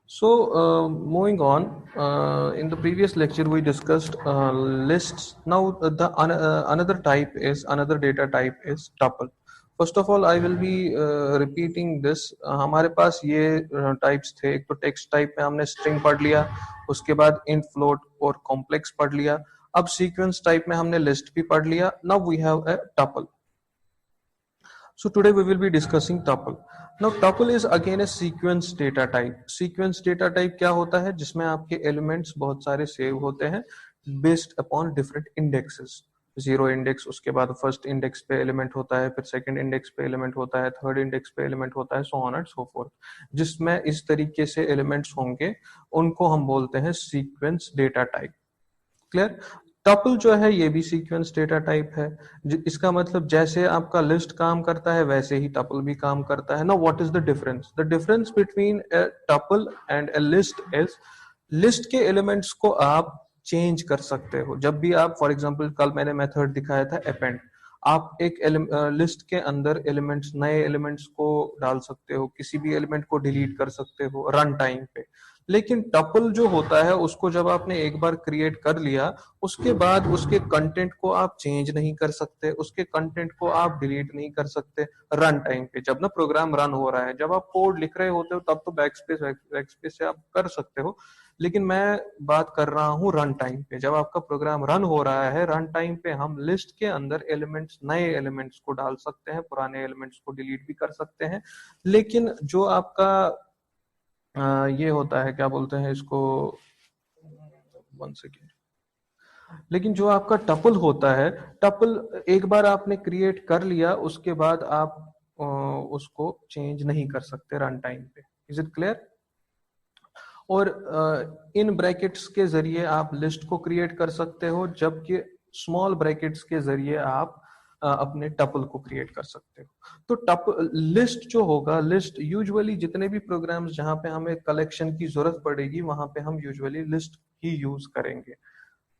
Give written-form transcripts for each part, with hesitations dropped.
Moving on, in the previous lecture we discussed lists. Now another data type is tuple. First of all, I will be repeating this. हमारे पास ये types थे. एक तो text type में हमने string पढ़ लिया, उसके बाद int, float और complex पढ़ लिया. अब sequence type में हमने list भी पढ़ लिया. Now we have a tuple. So today we will be discussing tuple. Now tuple is again a sequence data type. Sequence data type क्या होता है? जिसमें आपके elements बहुत सारे save होते हैं based upon different indexes. Zero index, उसके बाद फर्स्ट इंडेक्स पे एलिमेंट होता है, फिर सेकंड इंडेक्स पे एलिमेंट होता है, थर्ड इंडेक्स पे एलिमेंट होता है, so on and so fourth. जिसमें इस तरीके से एलिमेंट्स होंगे उनको हम बोलते हैं sequence data type. Clear? Tuple जो है ये भी सीक्वेंस डेटा टाइप है. इसका मतलब जैसे आपका लिस्ट काम करता है वैसे ही टपल भी काम करता है. Now what is the difference? The difference between a tuple and a list is, list के एलिमेंट्स को आप चेंज कर सकते हो. जब भी आप, फॉर एग्जांपल कल मैंने मेथड दिखाया था अपेंड, आप एक लिस्ट के अंदर एलिमेंट्स, नए एलिमेंट्स को डाल सकते हो, किसी भी एलिमेंट को डिलीट कर सकते हो रन टाइम पे. लेकिन टपल जो होता है उसको जब आपने एक बार क्रिएट कर लिया, उसके बाद उसके कंटेंट को आप चेंज नहीं कर सकते, उसके कंटेंट को आप डिलीट नहीं कर सकते रन टाइम पे. जब ना प्रोग्राम रन हो रहा है, जब आप कोड लिख रहे होते हो तब तो बैकस्पेस से आप कर सकते हो, लेकिन मैं बात कर रहा हूँ रन टाइम पे. जब आपका प्रोग्राम रन हो रहा है, रन टाइम पे हम लिस्ट के अंदर एलिमेंट्स, नए एलिमेंट्स को डाल सकते हैं, पुराने एलिमेंट्स को डिलीट भी कर सकते हैं. लेकिन जो आपका ये होता है, क्या बोलते हैं इसको, 1 सेकेंड, लेकिन जो आपका टपल होता है, टपल एक बार आपने क्रिएट कर लिया उसके बाद आप उसको चेंज नहीं कर सकते रन टाइम पे. Is it clear? और इन ब्रैकेट्स के जरिए आप लिस्ट को क्रिएट कर सकते हो, जबकि स्मॉल ब्रैकेट्स के जरिए आप अपने टपल को क्रिएट कर सकते हो. तो टपल लिस्ट जो होगा, लिस्ट यूजुअली जितने भी प्रोग्राम्स जहां पे हमें कलेक्शन की जरूरत पड़ेगी वहां पे हम यूजुअली लिस्ट ही यूज करेंगे.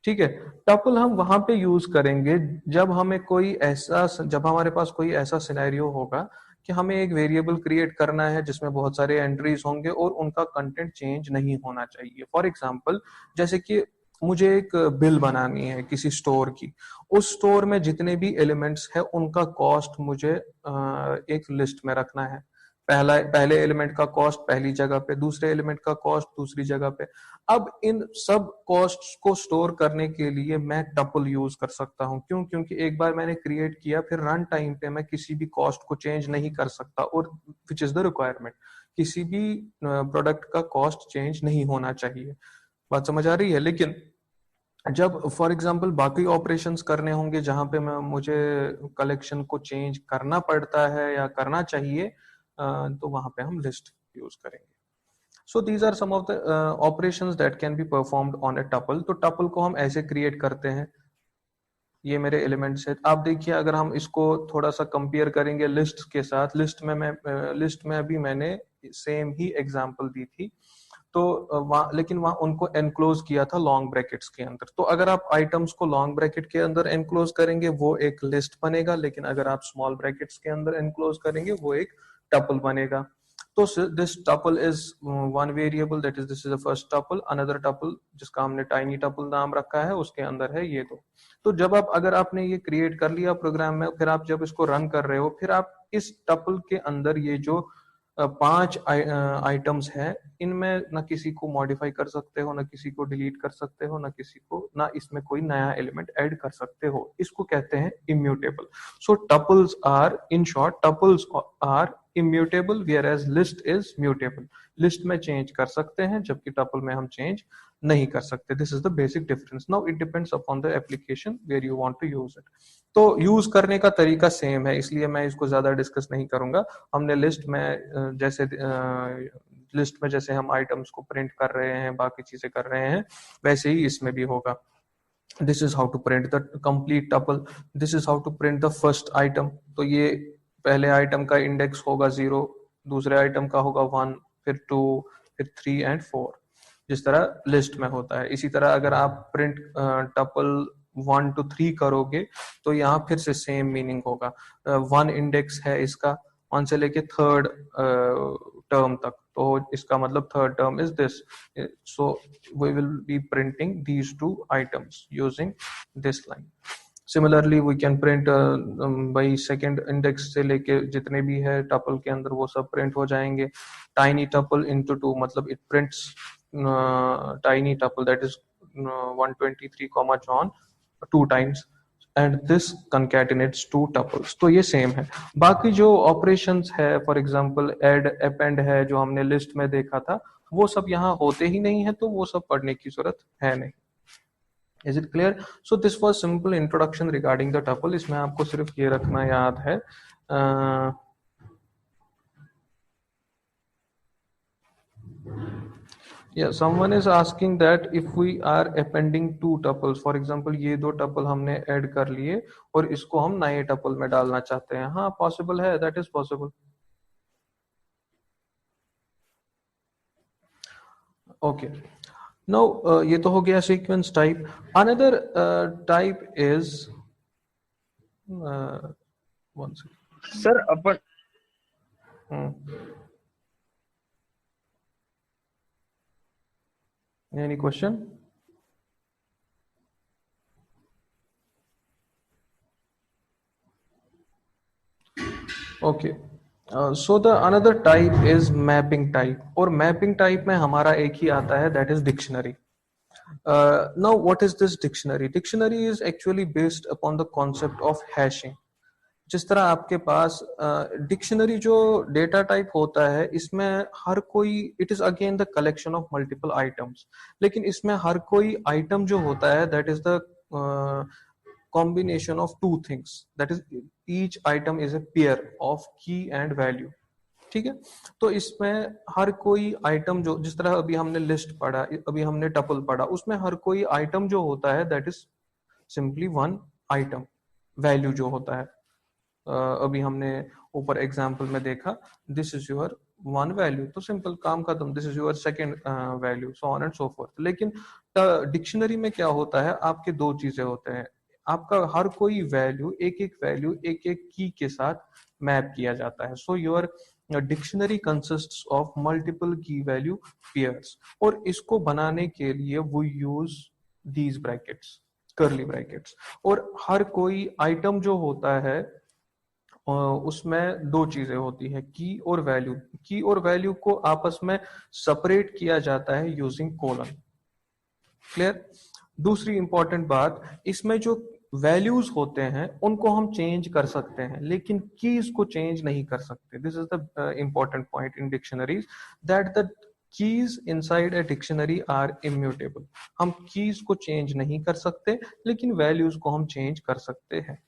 ठीक है. टपल हम वहां पे यूज करेंगे जब हमें कोई ऐसा, जब हमारे पास कोई ऐसा सिनेरियो होगा कि हमें एक वेरिएबल क्रिएट करना है जिसमें बहुत सारे एंट्रीज होंगे और उनका कंटेंट चेंज नहीं होना चाहिए. फॉर एग्जांपल, जैसे कि मुझे एक बिल बनानी है किसी स्टोर की, उस स्टोर में जितने भी एलिमेंट्स है उनका कॉस्ट मुझे एक लिस्ट में रखना है. पहले एलिमेंट का कॉस्ट पहली जगह पे, दूसरे एलिमेंट का कॉस्ट दूसरी जगह पे. अब इन सब कॉस्ट्स को स्टोर करने के लिए मैं टपल यूज कर सकता हूं. क्यों? क्योंकि एक बार मैंने क्रिएट किया, फिर रन टाइम पे मैं किसी भी कॉस्ट को चेंज नहीं कर सकता, और विच इज द रिक्वायरमेंट, किसी भी प्रोडक्ट का कॉस्ट चेंज नहीं होना चाहिए. बात समझ आ रही है? लेकिन जब फॉर एग्जांपल बाकी ऑपरेशंस करने होंगे जहां पे मुझे कलेक्शन को चेंज करना पड़ता है या करना चाहिए, तो वहां पे हम लिस्ट यूज करेंगे. So these are some of the operations that can be performed on a tuple. तो टपल को हम ऐसे क्रिएट करते हैं. ये मेरे एलिमेंट्स है. आप देखिए, अगर हम इसको थोड़ा सा कंपेयर करेंगे लिस्ट के साथ, लिस्ट में अभी मैंने सेम ही एग्जांपल दी थी, तो लेकिन वहां उनको एनक्लोज किया था लॉन्ग ब्रैकेट्स के अंदर. तो अगर आप आइटम्स को लॉन्ग ब्रैकेट के अंदर एनक्लोज करेंगे वो एक लिस्ट बनेगा, लेकिन अगर आप स्मॉल ब्रैकेट्स के अंदर एनक्लोज करेंगे वो एक टपल बनेगा. तो this tuple is one variable, that is this is the first tuple. Another tuple जिसका हमने टाइनी टपल नाम रखा है, उसके अंदर है ये दो. तो जब आप, अगर आपने ये क्रिएट कर लिया प्रोग्राम में, फिर आप जब इसको रन कर रहे हो, फिर आप इस टपल के अंदर ये जो 5 आइटम्स हैं, इनमें ना किसी को मॉडिफाई कर सकते हो, ना किसी को डिलीट कर सकते हो, ना किसी को, ना इसमें कोई नया एलिमेंट ऐड कर सकते हो. इसको कहते हैं immutable. So tuples are, in short, tuples are immutable, whereas list is mutable. List में चेंज कर सकते हैं जबकि टपल में हम चेंज नहीं कर सकते. This is the basic difference. Now it depends upon the application where you want to use it. तो यूज करने का तरीका सेम है, इसलिए मैं इसको ज्यादा डिस्कस नहीं करूंगा. हमने लिस्ट में जैसे हम आइटम्स को प्रिंट कर रहे हैं, बाकी चीजें कर रहे हैं, वैसे ही इसमें भी होगा. This is how to print the complete tuple. This is how to print the first item. तो ये पहले आइटम का इंडेक्स होगा 0, दूसरे आइटम का होगा 1, फिर 2, फिर 3 एंड 4, जिस तरह लिस्ट में होता है. इसी तरह अगर आप प्रिंट टपल 1 to 3 करोगे तो यहाँ फिर से सेम मीनिंग होगा. 1 इंडेक्स है इसका, 1 से लेके 3rd टर्म तक, तो इसका मतलब third term is this, so we will be printing these two items using this line. Similarly we can print by second index से लेके जितने भी है टपल के अंदर वो सब प्रिंट हो जाएंगे। टाइनी टपल इनटू टू मतलब it prints tiny tuple that is 123 comma John 2 times and this concatenates two tuples. तो ये सेम है। बाकी जो ऑपरेशंस है फॉर एग्जांपल ऐड अपेंड है जो हमने लिस्ट में देखा था वो सब यहाँ होते ही नहीं है, तो वो सब पढ़ने की जरूरत है नहीं। Is it clear? So this was simple introduction regarding the tuple. इसमें आपको सिर्फ ये रखना याद है yeah, someone is asking that if we are appending two tuples, for example ये दो tuple हमने ऐड कर लिए और इसको हम नए tuple में डालना चाहते हैं। हाँ possible है, that is possible. Okay. Now ये तो हो गया sequence type. Another type is one second. Sir upon Any question? Okay. So the another type is mapping type, और mapping type में हमारा एक ही आता है, that is dictionary. Now what is this dictionary? Dictionary is actually based upon the concept of hashing. जिस तरह आपके पास dictionary जो डेटा टाइप होता है इसमें हर कोई it is again the collection of multiple items, लेकिन इसमें हर कोई आइटम जो होता है that is the combination of two things, that is each item is a pair of key and value. ठीक है, तो इसमें हर कोई आइटम जो जिस तरह अभी हमने लिस्ट पढ़ा, अभी हमने टपल पढ़ा, उसमें हर कोई आइटम जो होता है that is simply one item. Value जो होता है अभी हमने ऊपर एग्जाम्पल में देखा this is your one value, तो सिंपल काम खत्म, this is your second value, so on and so fourth. लेकिन डिक्शनरी में क्या होता है, आपके दो चीजें होते हैं, आपका हर कोई वैल्यू एक एक की के साथ मैप किया जाता है। So your dictionary consists of multiple की वैल्यू पेयर्स, और इसको बनाने के लिए वो use these brackets, curly brackets. और हर कोई आइटम जो होता है उसमें दो चीजें होती है, की और वैल्यू। की और वैल्यू को आपस में सेपरेट किया जाता है यूजिंग कोलन। क्लियर? दूसरी इंपॉर्टेंट बात, इसमें जो वैल्यूज होते हैं उनको हम चेंज कर सकते हैं लेकिन कीज को चेंज नहीं कर सकते। This is the important point in dictionaries, that the keys inside a dictionary are immutable. हम कीज को चेंज नहीं कर सकते लेकिन वैल्यूज को हम चेंज कर सकते हैं।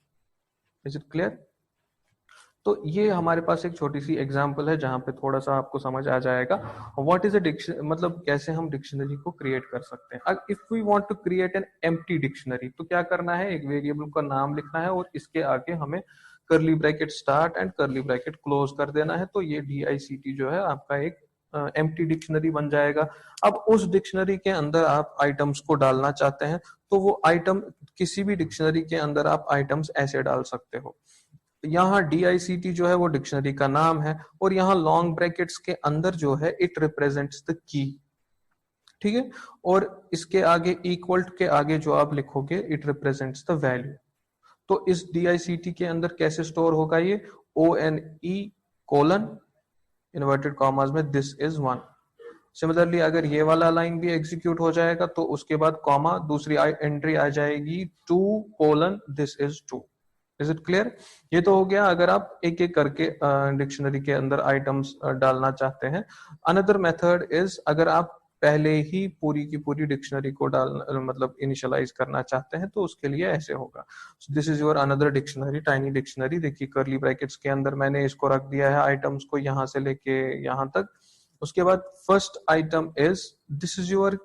Is it clear? तो ये हमारे पास एक छोटी सी एग्जांपल है जहां पे थोड़ा सा आपको समझ आ जाएगा व्हाट इज अ डिक्शनरी, मतलब कैसे हम डिक्शनरी को क्रिएट कर सकते हैं। If we want to create an empty dictionary तो क्या करना है, एक वेरिएबल का नाम लिखना है और इसके आगे हमें curly bracket start and curly bracket close कर देना है। तो ये DICT जो है आपका एक एम्प्टी डिक्शनरी बन जाएगा। अब उस डिक्शनरी के अंदर आप आइटम्स को डालना चाहते हैं तो वो आइटम किसी भी डिक्शनरी के अंदर आप आइटम्स ऐसे डाल सकते हो। यहाँ DICT जो है वो डिक्शनरी का नाम है और यहाँ लॉन्ग ब्रैकेट्स के अंदर जो है इट रिप्रेजेंट्स द की। ठीक है, और इसके आगे इक्वल के आगे जो आप लिखोगे इट रिप्रेजेंट्स द वैल्यू। तो इस DICT के अंदर कैसे स्टोर होगा ये, ONE कोलन इन्वर्टेड कॉमास में दिस इज वन। सिमिलरली अगर ये वाला लाइन भी एग्जीक्यूट हो जाएगा तो उसके बाद कॉमा दूसरी एंट्री आ जाएगी 2 colon this is 2। Is it clear? ये तो हो गया अगर आप एक एक करके डिक्शनरी के अंदर आइटम्स डालना चाहते हैं। अनदर मेथड इज अगर आप पहले ही पूरी की पूरी डिक्शनरी को डाल मतलब इनिशियलाइज करना चाहते हैं तो उसके लिए ऐसे होगा। This is your another dictionary, tiny dictionary. देखिए कर्ली ब्रैकेट्स के अंदर मैंने इसको रख दिया है आइटम्स को यहां से लेके यहां तक। उसके बाद first item is this is your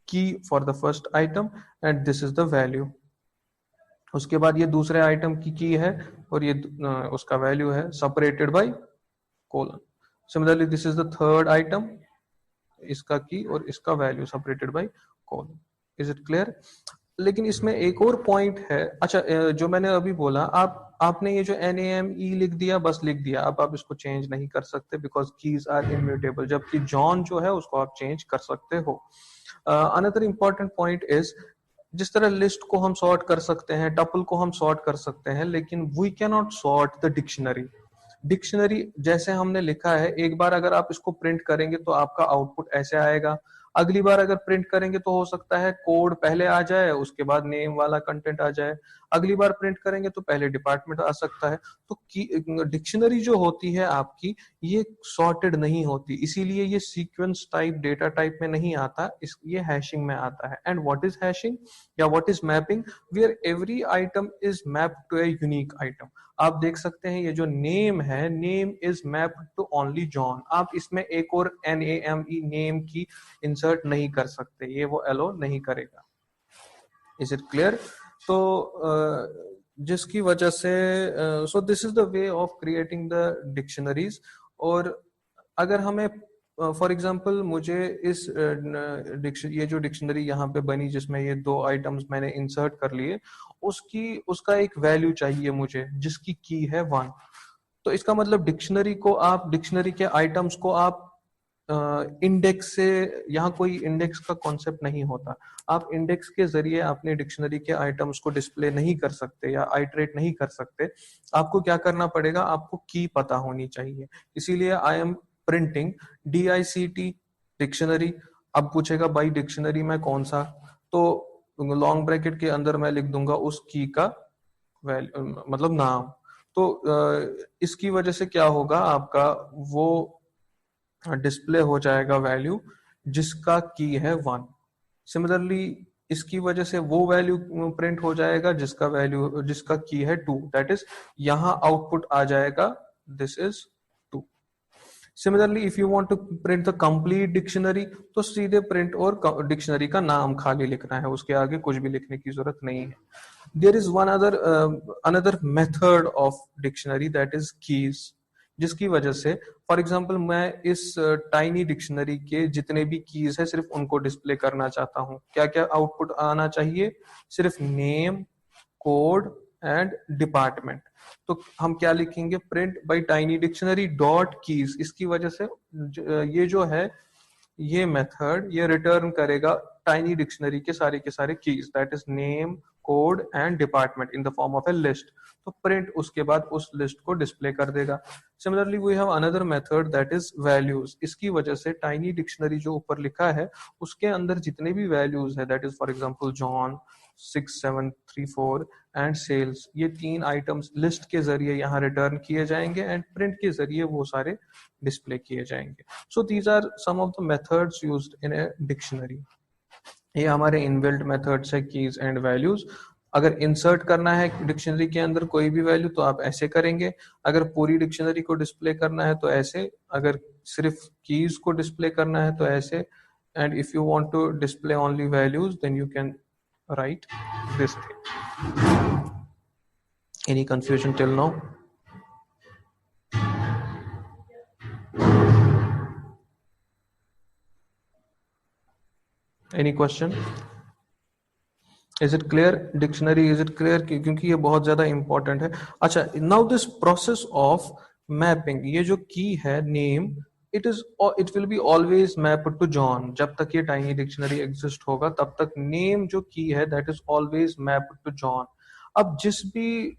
key for the first item and this is the value. उसके बाद ये दूसरे आइटम की है और ये उसका वैल्यू है separated by colon. Similarly this is the third item, इसका की और इसका value separated by colon. Is it clear? लेकिन इसमें एक और पॉइंट है। अच्छा, जो मैंने अभी बोला, आपने ये जो NAME लिख दिया, बस लिख दिया, अब आप इसको चेंज नहीं कर सकते बिकॉज कीज आर इम्यूटेबल, जबकि जॉन जो है उसको आप चेंज कर सकते हो। अनदर इंपॉर्टेंट पॉइंट इज, जिस तरह लिस्ट को हम सॉर्ट कर सकते हैं, टपल को हम सॉर्ट कर सकते हैं, लेकिन we can not sort the dictionary. Dictionary जैसे हमने लिखा है, एक बार अगर आप इसको प्रिंट करेंगे तो आपका आउटपुट ऐसे आएगा। अगली बार अगर प्रिंट करेंगे तो हो सकता है कोड पहले आ जाए, उसके बाद नेम वाला कंटेंट आ जाए। अगली बार प्रिंट करेंगे तो पहले डिपार्टमेंट आ सकता है। तो डिक्शनरी जो होती है आपकी, ये सॉर्टेड नहीं होती, इसीलिए ये सीक्वेंस टाइप डेटा टाइप में नहीं आता, ये हैशिंग में आता है। एंड व्हाट इज हैशिंग या what is mapping? Where every item is mapped to a unique item. आप देख सकते हैं ये जो नेम है, name is mapped to only John. आप इसमें एक और NAME नेम की इंसर्ट नहीं कर सकते, ये वो एलो नहीं करेगा। Is it clear? तो जिसकी वजह से so this is the way of creating the dictionaries. और अगर हमें फॉर एग्जाम्पल मुझे इस ये जो डिक्शनरी यहाँ पे बनी जिसमें ये 2 आइटम्स मैंने इंसर्ट कर लिए, उसका एक वैल्यू चाहिए मुझे जिसकी की है 1। तो इसका मतलब डिक्शनरी के आइटम्स को आप इंडेक्स से, यहाँ कोई इंडेक्स का कॉन्सेप्ट नहीं होता। आप इंडेक्स के जरिए अपने डिक्शनरी के आइटम्स को डिस्प्ले नहीं कर सकते या आइटरेट नहीं कर सकते। आपको क्या करना पड़ेगा? आपको की पता होनी चाहिए। इसीलिए I am printing DICT dictionary. अब पूछेगा भाई डिक्शनरी में कौन सा, तो लॉन्ग ब्रैकेट के अंदर मैं लिख दूंगा उस की का वैल्यू, मतलब नाम। तो इसकी वजह से क्या होगा, आपका वो डिस्प्ले हो जाएगा वैल्यू जिसका की है 1। सिमिलरली इसकी वजह से वो वैल्यू प्रिंट हो जाएगा जिसका की है 2। दैट इज यहां आउटपुट आ जाएगा this is 2। Similarly if you want to print the complete dictionary, तो सीधे प्रिंट और डिक्शनरी का नाम खाली लिखना है, उसके आगे कुछ भी लिखने की जरूरत नहीं है। There is one another method of dictionary, that is keys, जिसकी वजह से फॉर एग्जाम्पल मैं इस टाइनी डिक्शनरी के जितने भी कीज है सिर्फ उनको डिस्प्ले करना चाहता हूँ। क्या क्या आउटपुट आना चाहिए? सिर्फ नेम, कोड एंड डिपार्टमेंट। तो हम क्या लिखेंगे? Print by tiny dictionary dot keys. इसकी वजह से ये जो है ये मेथड ये रिटर्न करेगा टाइनी डिक्शनरी के सारे keys, that is name, code and department in the form of a list. तो प्रिंट उसके बाद उस लिस्ट को डिस्प्ले कर देगा। Similarly we have another method that is values. इसकी वजह से टाइनी डिक्शनरी जो ऊपर लिखा है उसके अंदर जितने भी वैल्यूज है, that is for example John 6734 and sales, ये 3 आइटम्स लिस्ट के जरिए यहाँ रिटर्न किए जाएंगे एंड प्रिंट के जरिए वो सारे डिस्प्ले किए जाएंगे। So these are some of the methods used in a dictionary. ये हमारे इनबिल्ट मेथड्स है कीज एंड वैल्यूज। अगर इंसर्ट करना है डिक्शनरी के अंदर कोई भी वैल्यू तो आप ऐसे करेंगे, अगर पूरी डिक्शनरी को डिस्प्ले करना है तो ऐसे, अगर सिर्फ कीज को डिस्प्ले करना है तो ऐसे, and if you want to display only values then you can write this thing. Any confusion till now? Any question? Is it clear? Dictionary is it clear? क्योंकि ये बहुत ज्यादा इंपॉर्टेंट है। अच्छा, now this process of mapping, ये जो key है name, it will be always mapped to John. जब तक ये टाइनी डिक्शनरी एग्जिस्ट होगा तब तक नेम जो की है that is always mapped to John. अब जिस भी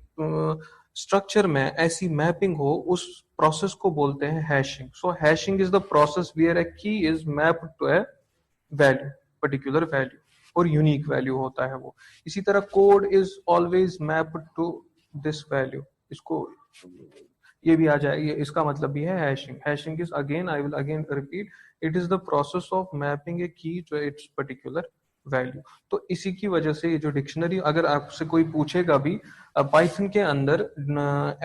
स्ट्रक्चर में ऐसी मैपिंग हो उस प्रोसेस को बोलते हैं hashing. So hashing is the process where a key is mapped to a value, particular value, और यूनिक वैल्यू होता है वो। इसी तरह code is always mapped to this value. इसको ये भी आ जाए, ये इसका मतलब भी है hashing. Hashing is again, I will again repeat, it is the process of mapping a key to it's particular value. तो इसी की वजह से ये जो डिक्शनरी, अगर आपसे कोई पूछेगा भी पाइथन के अंदर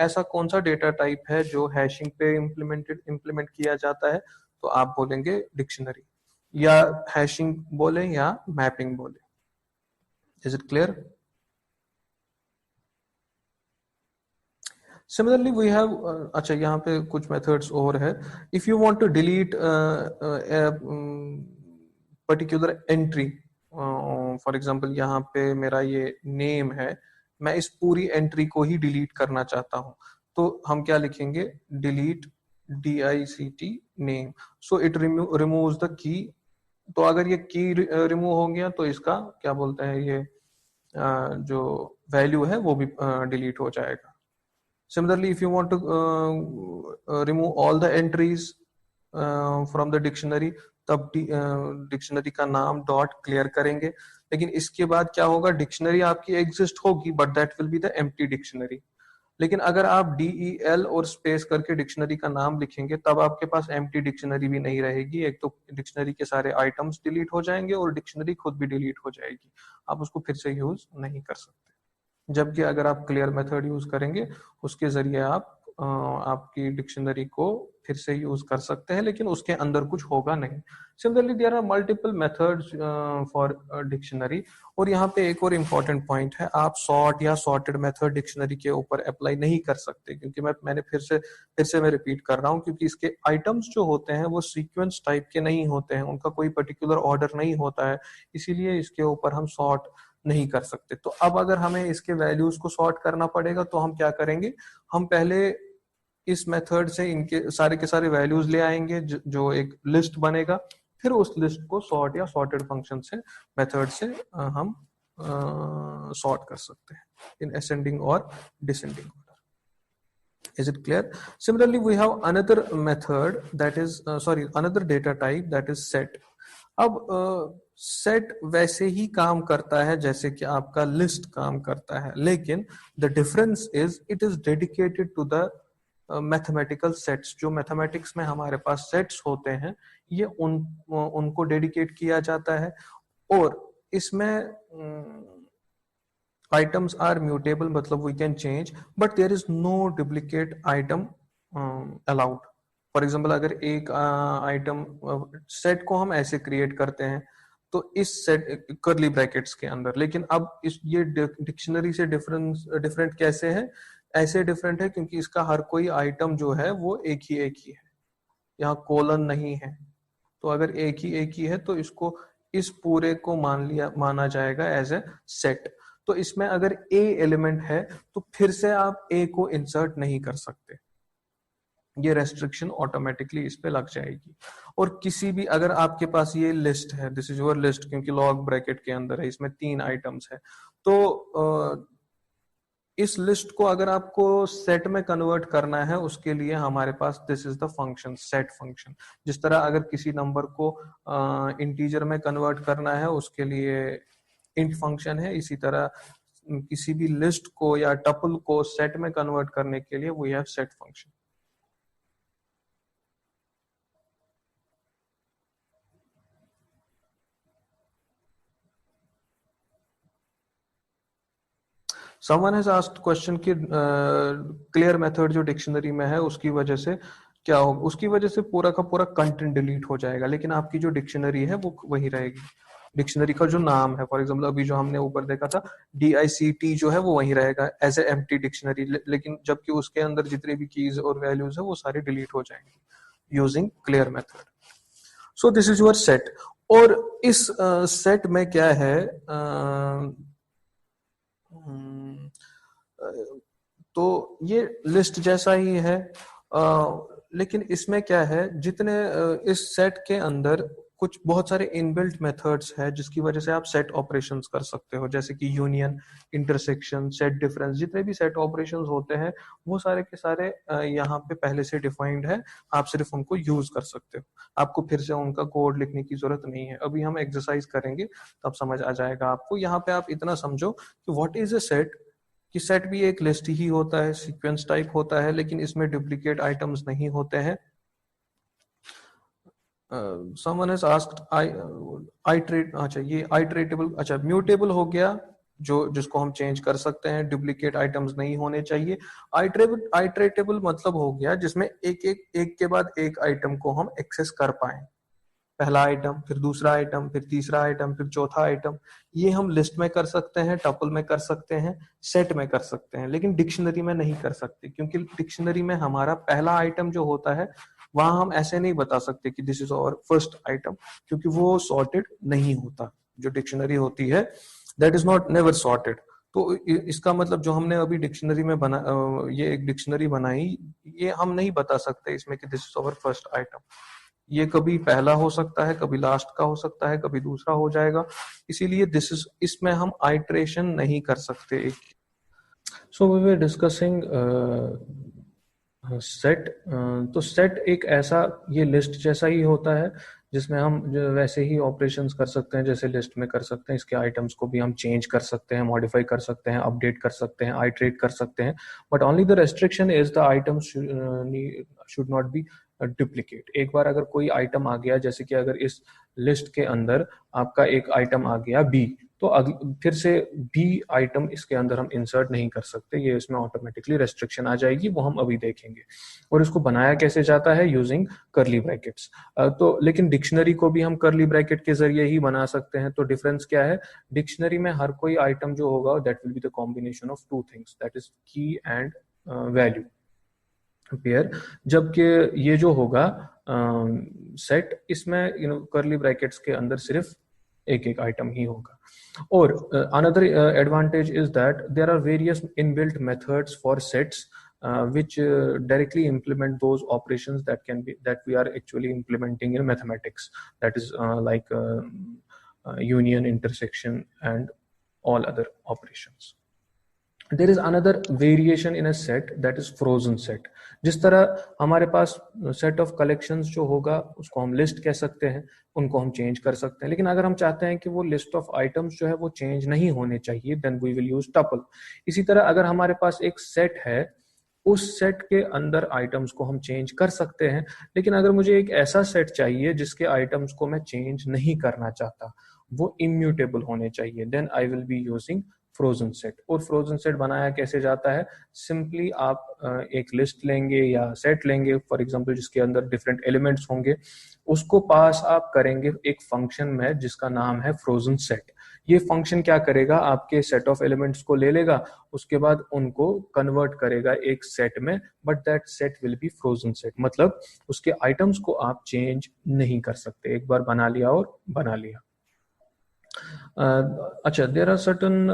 ऐसा कौन सा डेटा टाइप है जो हैशिंग पे इम्प्लीमेंट किया जाता है, तो आप बोलेंगे डिक्शनरी, या हैशिंग बोले या मैपिंग बोले। Is it clear? Similarly we have, अच्छा यहाँ पे कुछ मेथड्स और है। If you want to delete particular entry for example यहाँ पे मेरा ये नेम है, मैं इस पूरी एंट्री को ही डिलीट करना चाहता हूँ, तो हम क्या लिखेंगे, delete DICT name, so it removes the key. तो अगर ये की रिमूव हो गया तो इसका क्या बोलते हैं, ये जो वैल्यू है वो भी डिलीट हो जाएगा। Similarly, if you want to remove all the entries from the dictionary, तब डिक्शनरी का नाम डॉट क्लियर करेंगे। लेकिन इसके बाद क्या होगा, डिक्शनरी आपकी एग्जिस्ट होगी but that will be the empty dictionary. लेकिन अगर आप DEL और स्पेस करके डिक्शनरी का नाम लिखेंगे तब आपके पास एम्प्टी डिक्शनरी भी नहीं रहेगी। एक तो डिक्शनरी के सारे आइटम्स डिलीट हो जाएंगे और डिक्शनरी खुद भी डिलीट हो जाएगी, आप उसको फिर से यूज नहीं कर सकते। जबकि अगर आप क्लियर मेथड यूज करेंगे उसके जरिए आप आपकी डिक्शनरी को फिर से यूज कर सकते हैं, लेकिन उसके अंदर कुछ होगा नहीं। Similarly there are multiple methods for dictionary. और यहाँ पे एक और इम्पोर्टेंट पॉइंट है, आप सॉर्ट या सॉर्टेड मेथड डिक्शनरी के ऊपर अप्लाई नहीं कर सकते, क्योंकि मैंने फिर से मैं रिपीट कर रहा हूँ, क्योंकि इसके आइटम्स जो होते हैं वो सीक्वेंस टाइप के नहीं होते हैं, उनका कोई पर्टिकुलर ऑर्डर नहीं होता है, इसीलिए इसके ऊपर हम सॉर्ट नहीं कर सकते। तो अब अगर हमें इसके वैल्यूज को सॉर्ट करना पड़ेगा तो हम क्या करेंगे, हम पहले इस मेथड से इनके सारे के सारे वैल्यूज ले आएंगे, जो एक लिस्ट बनेगा, फिर उस लिस्ट को सॉर्ट या सॉर्टेड फंक्शन से मेथड से हम सॉर्ट कर सकते हैं इन असेंडिंग और descending order. Is it clear? Similarly, we have another method that is another data type that is set. अब सेट वैसे ही काम करता है जैसे कि आपका लिस्ट काम करता है, लेकिन the difference is it is dedicated to the mathematical sets. जो मैथमेटिक्स में हमारे पास सेट्स होते हैं ये उनको डेडिकेट किया जाता है, और इसमें आइटम्स आर म्यूटेबल, मतलब we can change, but there is no duplicate item allowed. For example अगर एक आइटम सेट को हम ऐसे क्रिएट करते हैं तो इस सेट कर्ली ब्रैकेट्स के अंदर, लेकिन अब इस ये डिक्शनरी से डिफरेंट कैसे है, ऐसे डिफरेंट है क्योंकि इसका हर कोई आइटम जो है वो एक ही है, यहाँ कोलन नहीं है। तो अगर एक ही है तो इसको इस पूरे को माना जाएगा एज ए सेट। तो इसमें अगर ए एलिमेंट है तो फिर से आप ए को इंसर्ट नहीं कर सकते, ये रेस्ट्रिक्शन ऑटोमेटिकली इस पे लग जाएगी। और किसी भी अगर आपके पास ये लिस्ट है, दिस इज योर लिस्ट, क्योंकि लॉग ब्रैकेट के अंदर है, इसमें 3 आइटम्स है, तो इस लिस्ट को अगर आपको सेट में कन्वर्ट करना है उसके लिए हमारे पास this is the function, set function. जिस तरह अगर किसी नंबर को इंटीजर में कन्वर्ट करना है उसके लिए इंट फंक्शन है, इसी तरह किसी भी लिस्ट को या टपल को सेट में कन्वर्ट करने के लिए we have set function. Someone has asked question कि क्लियर मेथड जो डिक्शनरी में है उसकी वजह से क्या होगा, उसकी वजह से पूरा का पूरा कंटेंट डिलीट हो जाएगा, लेकिन आपकी जो डिक्शनरी है वो वही रहेगी। डिक्शनरी का जो नाम है, फॉर एग्जांपल अभी जो हमने ऊपर देखा था DICT जो है वो वही रहेगा एज ए एम्प्टी डिक्शनरी, लेकिन जबकि उसके अंदर जितने भी कीज और वैल्यूज है वो सारे डिलीट हो जाएंगे using clear method. So this is your set. और इस सेट में क्या है, तो ये लिस्ट जैसा ही है, लेकिन इसमें क्या है, जितने इस सेट के अंदर कुछ बहुत सारे इनबिल्ट मेथड्स है जिसकी वजह से आप सेट ऑपरेशंस कर सकते हो, जैसे कि यूनियन, इंटरसेक्शन, सेट डिफरेंस, जितने भी सेट ऑपरेशंस होते हैं वो सारे के सारे यहाँ पे पहले से डिफाइंड है, आप सिर्फ उनको यूज कर सकते हो, आपको फिर से उनका कोड लिखने की जरूरत नहीं है। अभी हम एक्सरसाइज करेंगे तब समझ आ जाएगा आपको। यहाँ पे आप इतना समझो कि व्हाट इज ए सेट, कि सेट भी एक लिस्ट ही होता है, सीक्वेंस टाइप होता है, लेकिन इसमें डुप्लीकेट आइटम्स नहीं होते हैं। someone has asked अच्छा ये आइटरेटेबल, अच्छा म्यूटेबल हो गया, जिसको हम चेंज कर सकते हैं, डुप्लीकेट आइटम्स नहीं होने चाहिए। आइटरेटेबल मतलब हो गया जिसमें एक के बाद एक आइटम को हम एक्सेस कर पाए, पहला आइटम, फिर दूसरा आइटम, फिर तीसरा आइटम, फिर चौथा आइटम। ये हम लिस्ट में कर सकते हैं, टपल में कर सकते हैं, सेट में कर सकते हैं, लेकिन डिक्शनरी में नहीं कर सकते, क्योंकि डिक्शनरी में हमारा पहला आइटम जो होता है वहां हम ऐसे नहीं बता सकते कि this is our first item, क्योंकि वो सॉर्टेड नहीं होता जो डिक्शनरी होती है that is not never sorted. तो इसका मतलब जो हमने अभी डिक्शनरी में बना ये एक डिक्शनरी बनाई, ये हम नहीं बता सकते इसमें कि this is our first item. ये कभी पहला हो सकता है, कभी लास्ट का हो सकता है, कभी दूसरा हो जाएगा, इसीलिए दिस इज इसमें हम आइट्रेशन नहीं कर सकते। So we were discussing set. तो सेट एक ऐसा, ये लिस्ट जैसा ही होता है जिसमें हम वैसे ही ऑपरेशंस कर सकते हैं जैसे लिस्ट में कर सकते हैं। इसके आइटम्स को भी हम चेंज कर सकते हैं, मॉडिफाई कर सकते हैं, अपडेट कर सकते हैं, आइट्रेट कर सकते हैं, but only the restriction is the items should not be duplicate. एक बार अगर कोई आइटम आ गया, जैसे कि अगर इस लिस्ट के अंदर आपका एक आइटम आ गया बी, तो फिर से बी आइटम इसके अंदर हम इंसर्ट नहीं कर सकते, ये इसमें ऑटोमेटिकली रेस्ट्रिक्शन आ जाएगी, वो हम अभी देखेंगे। और इसको बनाया कैसे जाता है, यूजिंग कर्ली ब्रैकेट्स। तो लेकिन डिक्शनरी को भी हम कर्ली ब्रैकेट के जरिए ही बना सकते हैं। तो डिफरेंस क्या है, डिक्शनरी में हर कोई आइटम जो होगा that will be the combination of two things, that is की एंड वैल्यू पेयर, जबकि ये जो होगा सेट, इसमें कर्ली ब्रैकेट्स के अंदर सिर्फ एक एक आइटम ही होगा। और another advantage is that there are various inbuilt methods for sets which directly implement those operations that we are actually implementing in mathematics, that is like union, intersection and all other operations. There is another variation in a set, that is frozen set. जिस तरह हमारे पास set of collections जो होगा उसको हम list कह सकते हैं, उनको हम चेंज कर सकते हैं, लेकिन अगर हम चाहते हैं कि वो लिस्ट ऑफ आइटम्स जो है वो चेंज नहीं होने चाहिए, then we will use tuple. इसी तरह अगर हमारे पास एक सेट है, उस सेट के अंदर आइटम्स को हम चेंज कर सकते हैं, लेकिन अगर मुझे एक ऐसा सेट चाहिए जिसके आइटम्स को मैं चेंज नहीं करना चाहता, वो इम्यूटेबल होने चाहिए, then I will be using frozen set. और फ्रोजन सेट बनाया कैसे जाता है, सिंपली आप एक लिस्ट लेंगे या सेट लेंगे फॉर एग्जांपल जिसके अंदर डिफरेंट एलिमेंट्स होंगे, उसको पास आप करेंगे एक फंक्शन में जिसका नाम है फ्रोजन सेट। ये फंक्शन क्या करेगा, आपके सेट ऑफ एलिमेंट्स को ले लेगा, उसके बाद उनको कन्वर्ट करेगा एक सेट में, but that set will be frozen set, मतलब उसके आइटम्स को आप चेंज नहीं कर सकते, एक बार बना लिया और बना लिया। अच्छा, there are certain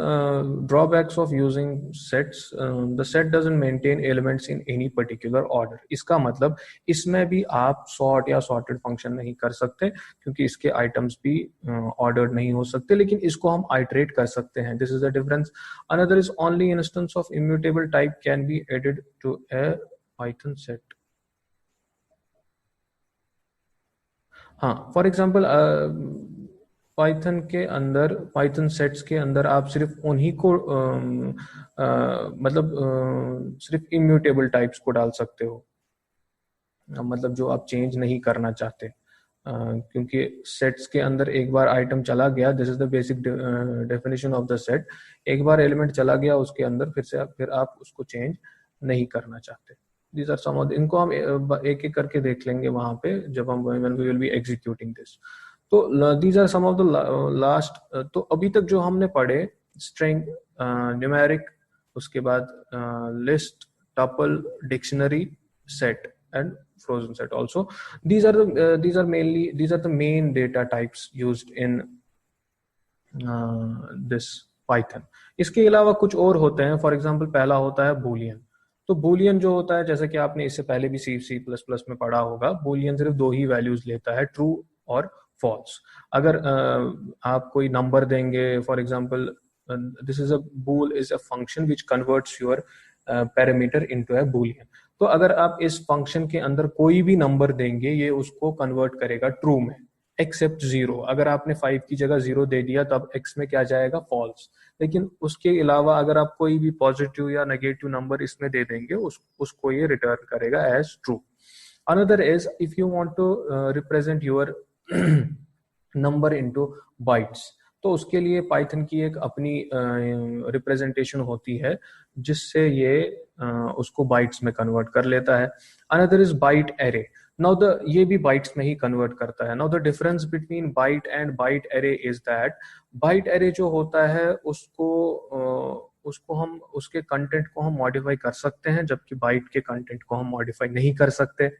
drawbacks of using sets. The set doesn't maintain elements in any particular order. इसका मतलब इसमें भी आप sort या sorted function नहीं कर सकते, क्योंकि इसके items भी ordered नहीं हो सकते, लेकिन इसको हम iterate कर सकते हैं. This is the difference. Another is only instance of immutable type can be added to a Python set. हाँ, फॉर एग्जाम्पल पाइथन के अंदर, पाइथन सेट्स के अंदर आप सिर्फ उन्हीं को सिर्फ इम्यूटेबल टाइप्स को डाल सकते हो, मतलब जो आप चेंज नहीं करना चाहते, क्योंकि सेट्स के अंदर एक बार आइटम चला गया, this is the basic definition of the set, एक बार एलिमेंट चला गया उसके अंदर, फिर आप उसको चेंज नहीं करना चाहते। These are some of the, इनको हम एक एक करके देख लेंगे वहां पे जब हम when we will be executing this. तो these are some of the last, तो अभी तक जो हमने पढ़े, string, numeric, उसके बाद list, tuple, dictionary, set and frozen set also. These are the main data types used in this Python. इसके अलावा कुछ और होते हैं, फॉर एग्जाम्पल पहला होता है बूलियन। तो बूलियन जो होता है, जैसे कि आपने इससे पहले भी C++ में पढ़ा होगा, बूलियन सिर्फ दो ही वैल्यूज लेता है, ट्रू और फॉल्स। अगर आप कोई नंबर देंगे, for example this is a bool is a function which converts your parameter into a boolean. तो अगर आप इस फंक्शन के अंदर कोई भी नंबर देंगे, ये उसको कन्वर्ट करेगा ट्रू में, एक्सेप्ट 0। अगर आपने 5 की जगह 0 दे दिया तो अब x में क्या जाएगा, फॉल्स। लेकिन उसके अलावा अगर आप कोई भी पॉजिटिव या नेगेटिव नंबर इसमें दे देंगे, उसको ये रिटर्न करेगा as true. Another is if you want to represent your number into bytes, तो उसके लिए पाइथन की एक अपनी रिप्रेजेंटेशन होती है जिससे ये उसको बाइट्स में कन्वर्ट कर लेता है। Another is byte array. Now ये भी बाइट्स में ही कन्वर्ट करता है। Now the difference between byte and byte array is that byte array जो होता है उसको हम उसके कंटेंट को हम मॉडिफाई कर सकते हैं, जबकि बाइट के कंटेंट को हम मॉडिफाई नहीं कर सकते।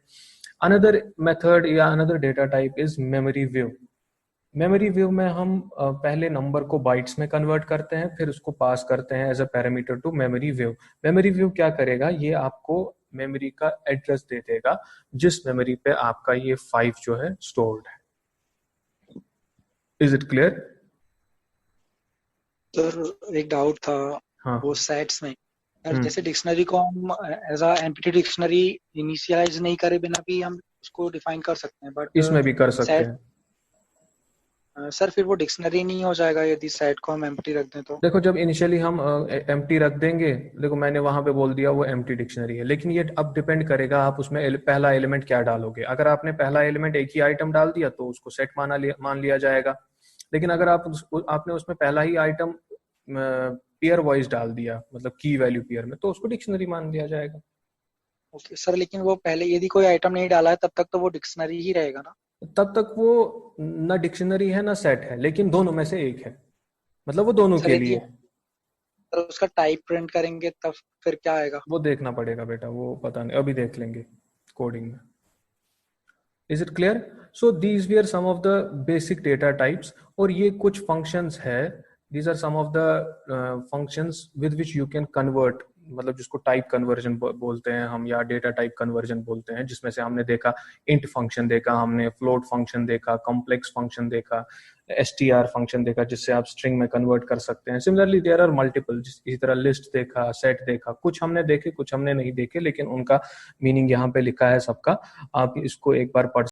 अनदर मेथड या another data type is memory view. Memory view में हम पहले नंबर को बाइट्स में कन्वर्ट करते हैं, फिर उसको पास करते हैं as a parameter to memory view. Memory view क्या करेगा, ये आपको मेमोरी का एड्रेस दे देगा जिस मेमोरी पे आपका ये 5 जो है स्टोर्ड है। Is it clear? सर एक डाउट था, हाँ। वो सेट्स में जैसे डिक्शनरी को हम as a empty dictionary initialise नहीं करे बिना भी हम उसको डिफाइन कर सकते हैं, बट इसमें भी कर सकते सेट हैं। सर फिर वो डिक्शनरी नहीं हो जाएगा यदि सेट को हम एम्प्टी रख दें तो? देखो, जब इनिशियली हम एम्प्टी रख देंगे, देखो मैंने वहां पे बोल दिया वो एम्प्टी डिक्शनरी है, लेकिन ये अब डिपेंड करेगा आप उसमें पहला एलिमेंट क्या डालोगे। अगर आपने पहला एलिमेंट एक ही आइटम डाल दिया तो उसको सेट मान लिया जाएगा। लेकिन अगर आपने उसमें पहला ही आइटम पेयर वाइज डाल दिया, मतलब की वैल्यू पेयर में, तो उसको डिक्शनरी मान लिया जाएगा। ओके सर, लेकिन वो पहले यदि कोई आइटम नहीं डाला है तब तक तो वो डिक्शनरी ही रहेगा ना? तब तक वो ना डिक्शनरी है ना सेट है, लेकिन दोनों में से एक है, मतलब वो दोनों सर के यदि लिए। सर उसका टाइप प्रिंट करेंगे तब फिर क्या आएगा? वो देखना पड़ेगा बेटा, वो पता नहीं, अभी देख लेंगे कोडिंग में। Is it clear? So these we are some of the basic data types, और ये कुछ फंक्शंस है। These are some of the functions with which you can convert, मतलब जिसको टाइप कन्वर्जन बोलते हैं हम, या डेटा टाइप कन्वर्जन बोलते हैं, जिसमें से हमने देखा इंट फंक्शन देखा, हमने फ्लोट फंक्शन देखा, कॉम्प्लेक्स फंक्शन देखा, str फंक्शन देखा जिससे आप स्ट्रिंग में कन्वर्ट कर सकते हैं। सिमिलरली देयर आर मल्टीपल, इसी तरह लिस्ट देखा, सेट देखा, कुछ हमने देखे कुछ हमने नहीं देखे, लेकिन उनका मीनिंग यहाँ पे लिखा है सबका। आप इसको एक बार पढ़